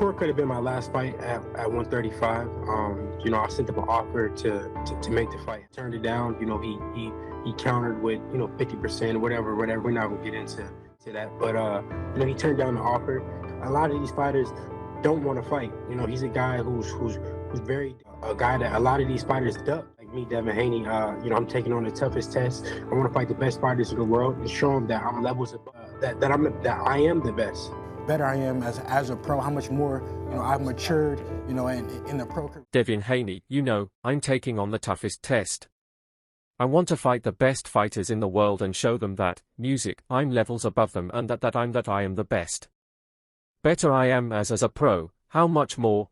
Shakur could have been my last fight at 135. I sent him an offer to make the fight. Turned it down. He countered with 50%, whatever. We're not gonna get into that. But he turned down the offer. A lot of these fighters don't want to fight. He's a guy who's very a guy that a lot of these fighters duck. Like me, Devin, Haney. I'm taking on the toughest test. I want to fight the best fighters in the world and show them that I'm levels above, that I am the best. Better I am as a pro, how much more I've matured in the pro career. Devin Haney, I'm taking on the toughest test. I want to fight the best fighters in the world and show them that I'm levels above them, and that I am the best. Better I am as a pro, how much more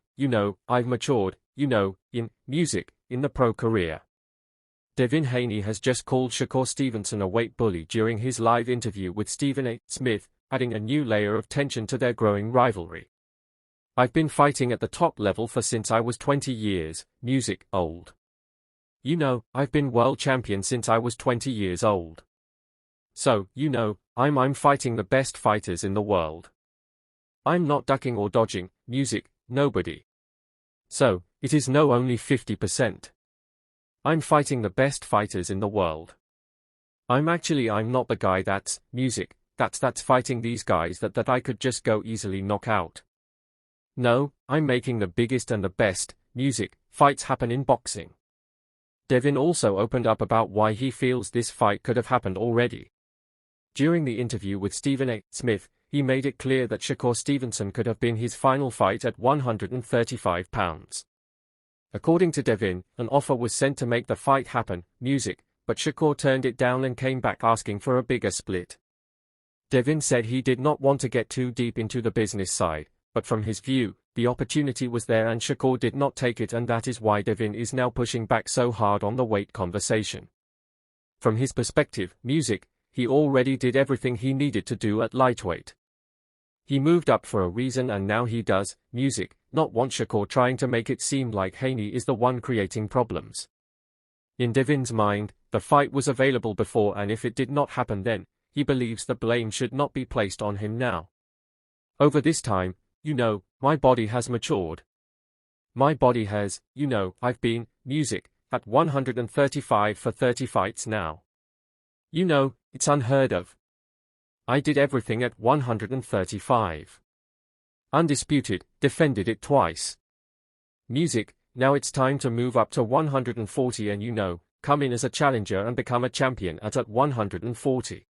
I've matured in the pro career. Devin Haney has just called Shakur Stevenson a weight bully during his live interview with Stephen A. Smith, adding a new layer of tension to their growing rivalry. I've been fighting at the top level since I was 20 years old. I've been world champion since I was 20 years old. So, I'm fighting the best fighters in the world. I'm not ducking or dodging, nobody. So, it is no only 50%. I'm fighting the best fighters in the world. I'm not the guy that's fighting these guys that I could just go easily knock out. No, I'm making the biggest and the best fights happen in boxing. Devin also opened up about why he feels this fight could have happened already. During the interview with Stephen A. Smith, he made it clear that Shakur Stevenson could have been his final fight at 135 pounds. According to Devin, an offer was sent to make the fight happen, but Shakur turned it down and came back asking for a bigger split. Devin said he did not want to get too deep into the business side, but from his view, the opportunity was there and Shakur did not take it, and that is why Devin is now pushing back so hard on the weight conversation. From his perspective, he already did everything he needed to do at lightweight. He moved up for a reason, and now he does, not want Shakur trying to make it seem like Haney is the one creating problems. In Devin's mind, the fight was available before, and if it did not happen then, he believes the blame should not be placed on him now. Over this time, my body has matured. My body has, I've been, at 135 for 30 fights now. It's unheard of. I did everything at 135. Undisputed, defended it twice. Now it's time to move up to 140 and come in as a challenger and become a champion at 140.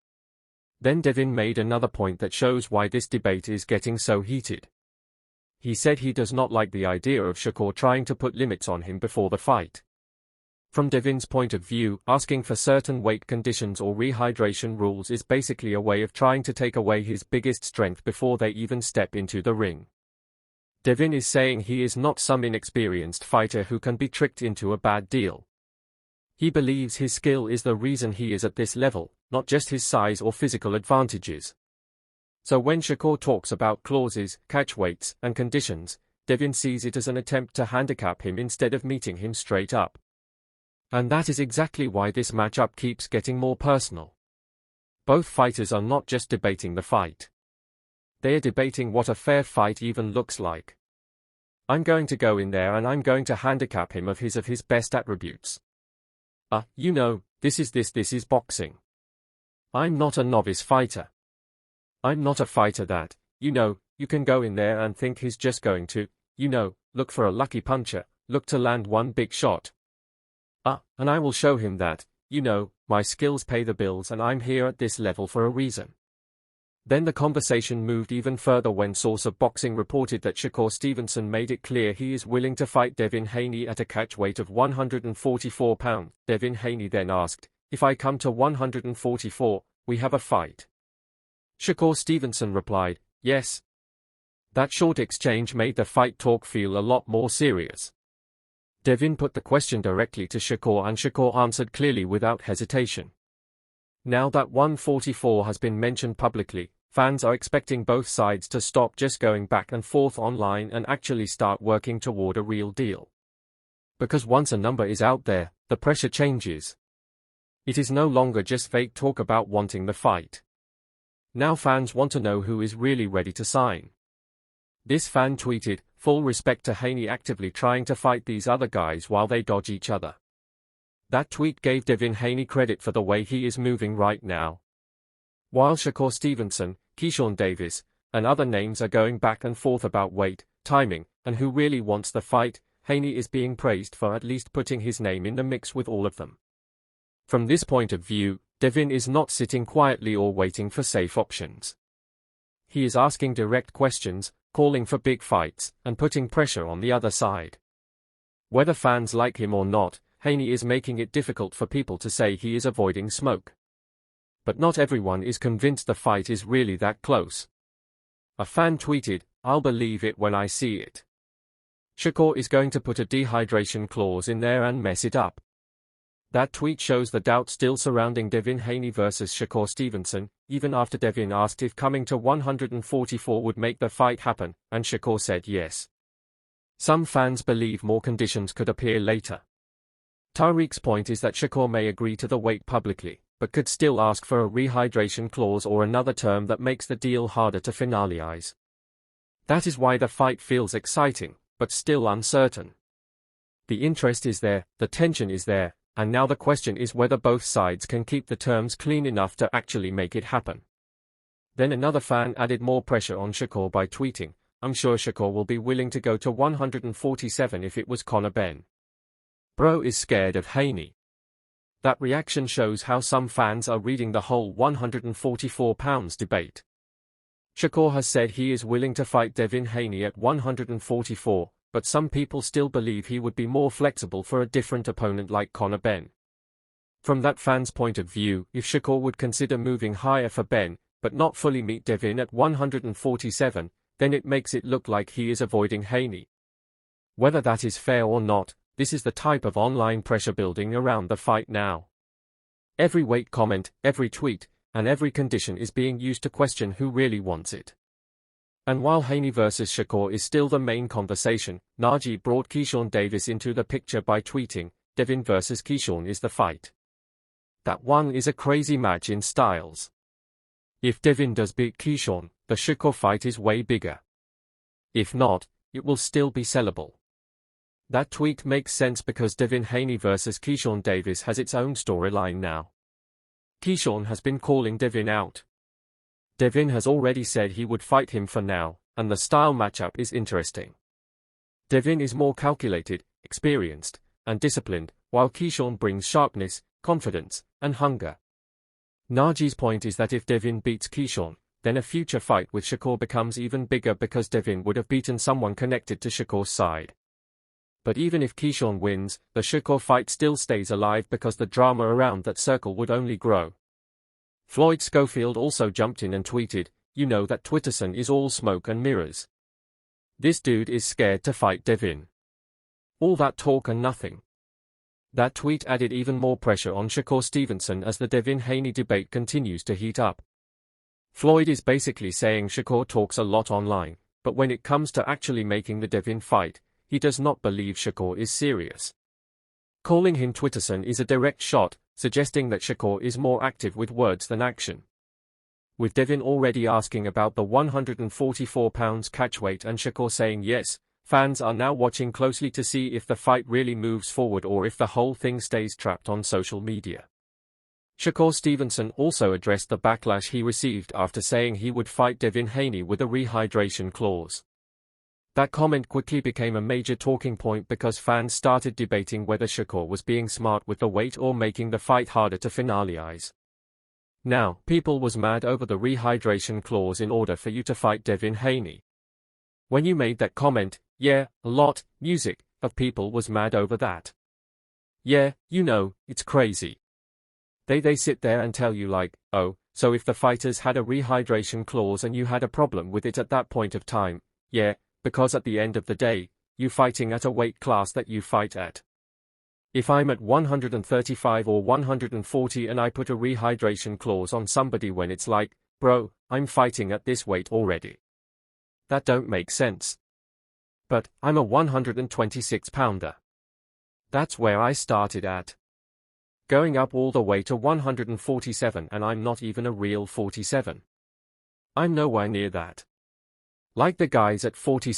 Then Devin made another point that shows why this debate is getting so heated. He said he does not like the idea of Shakur trying to put limits on him before the fight. From Devin's point of view, asking for certain weight conditions or rehydration rules is basically a way of trying to take away his biggest strength before they even step into the ring. Devin is saying he is not some inexperienced fighter who can be tricked into a bad deal. He believes his skill is the reason he is at this level, not just his size or physical advantages. So when Shakur talks about clauses, catch weights, and conditions, Devin sees it as an attempt to handicap him instead of meeting him straight up. And that is exactly why this matchup keeps getting more personal. Both fighters are not just debating the fight. They are debating what a fair fight even looks like. I'm going to go in there and I'm going to handicap him of his best attributes. This is boxing. I'm not a novice fighter. I'm not a fighter that, you can go in there and think he's just going to, look for a lucky puncher, look to land one big shot. And I will show him that, my skills pay the bills and I'm here at this level for a reason. Then the conversation moved even further when Source of Boxing reported that Shakur Stevenson made it clear he is willing to fight Devin Haney at a catch weight of 144 pounds. Devin Haney then asked, "If I come to 144, we have a fight?" Shakur Stevenson replied, "Yes." That short exchange made the fight talk feel a lot more serious. Devin put the question directly to Shakur and Shakur answered clearly without hesitation. Now that 144 has been mentioned publicly, fans are expecting both sides to stop just going back and forth online and actually start working toward a real deal. Because once a number is out there, the pressure changes. It is no longer just fake talk about wanting the fight. Now fans want to know who is really ready to sign. This fan tweeted, "Full respect to Haney actively trying to fight these other guys while they dodge each other." That tweet gave Devin Haney credit for the way he is moving right now. While Shakur Stevenson, Keyshawn Davis, and other names are going back and forth about weight, timing, and who really wants the fight, Haney is being praised for at least putting his name in the mix with all of them. From this point of view, Devin is not sitting quietly or waiting for safe options. He is asking direct questions, calling for big fights, and putting pressure on the other side. Whether fans like him or not, Haney is making it difficult for people to say he is avoiding smoke. But not everyone is convinced the fight is really that close. A fan tweeted, "I'll believe it when I see it." Shakur is going to put a dehydration clause in there and mess it up. That tweet shows the doubt still surrounding Devin Haney versus Shakur Stevenson, even after Devin asked if coming to 144 would make the fight happen, and Shakur said yes. Some fans believe more conditions could appear later. Tariq's point is that Shakur may agree to the weight publicly, but could still ask for a rehydration clause or another term that makes the deal harder to finalize. That is why the fight feels exciting, but still uncertain. The interest is there, the tension is there, and now the question is whether both sides can keep the terms clean enough to actually make it happen. Then another fan added more pressure on Shakur by tweeting, "I'm sure Shakur will be willing to go to 147 if it was Conor Ben. Bro is scared of Haney." That reaction shows how some fans are reading the whole 144 pounds debate. Shakur has said he is willing to fight Devin Haney at 144, but some people still believe he would be more flexible for a different opponent like Conor Ben. From that fan's point of view, if Shakur would consider moving higher for Ben, but not fully meet Devin at 147, then it makes it look like he is avoiding Haney. Whether that is fair or not, this is the type of online pressure building around the fight now. Every weight comment, every tweet, and every condition is being used to question who really wants it. And while Haney versus Shakur is still the main conversation, Najee brought Keyshawn Davis into the picture by tweeting, "Devin versus Keyshawn is the fight. That one is a crazy match in styles. If Devin does beat Keyshawn, the Shakur fight is way bigger. If not, it will still be sellable." That tweet makes sense because Devin Haney versus Keyshawn Davis has its own storyline now. Keyshawn has been calling Devin out. Devin has already said he would fight him for now, and the style matchup is interesting. Devin is more calculated, experienced, and disciplined, while Keyshawn brings sharpness, confidence, and hunger. Najee's point is that if Devin beats Keyshawn, then a future fight with Shakur becomes even bigger because Devin would have beaten someone connected to Shakur's side. But even if Keyshawn wins, the Shakur fight still stays alive because the drama around that circle would only grow. Floyd Schofield also jumped in and tweeted, "You know that Twitterson is all smoke and mirrors. This dude is scared to fight Devin. All that talk and nothing." That tweet added even more pressure on Shakur Stevenson as the Devin Haney debate continues to heat up. Floyd is basically saying Shakur talks a lot online, but when it comes to actually making the Devin fight, he does not believe Shakur is serious. Calling him Twitterson is a direct shot, suggesting that Shakur is more active with words than action. With Devin already asking about the 144 pounds catchweight and Shakur saying yes, fans are now watching closely to see if the fight really moves forward or if the whole thing stays trapped on social media. Shakur Stevenson also addressed the backlash he received after saying he would fight Devin Haney with a rehydration clause. That comment quickly became a major talking point because fans started debating whether Shakur was being smart with the weight or making the fight harder to finalize. Now, people was mad over the rehydration clause in order for you to fight Devin Haney. When you made that comment, yeah, a lot, music, of people was mad over that. Yeah, you know, it's crazy. They sit there and tell you like, oh, so if the fighters had a rehydration clause and you had a problem with it at that point of time, yeah, because at the end of the day, you fighting at a weight class that you fight at. If I'm at 135 or 140 and I put a rehydration clause on somebody when it's like, bro, I'm fighting at this weight already. That don't make sense. But, I'm a 126 pounder. That's where I started at. Going up all the way to 147 and I'm not even a real 47. I'm nowhere near that. Like the guys at 46.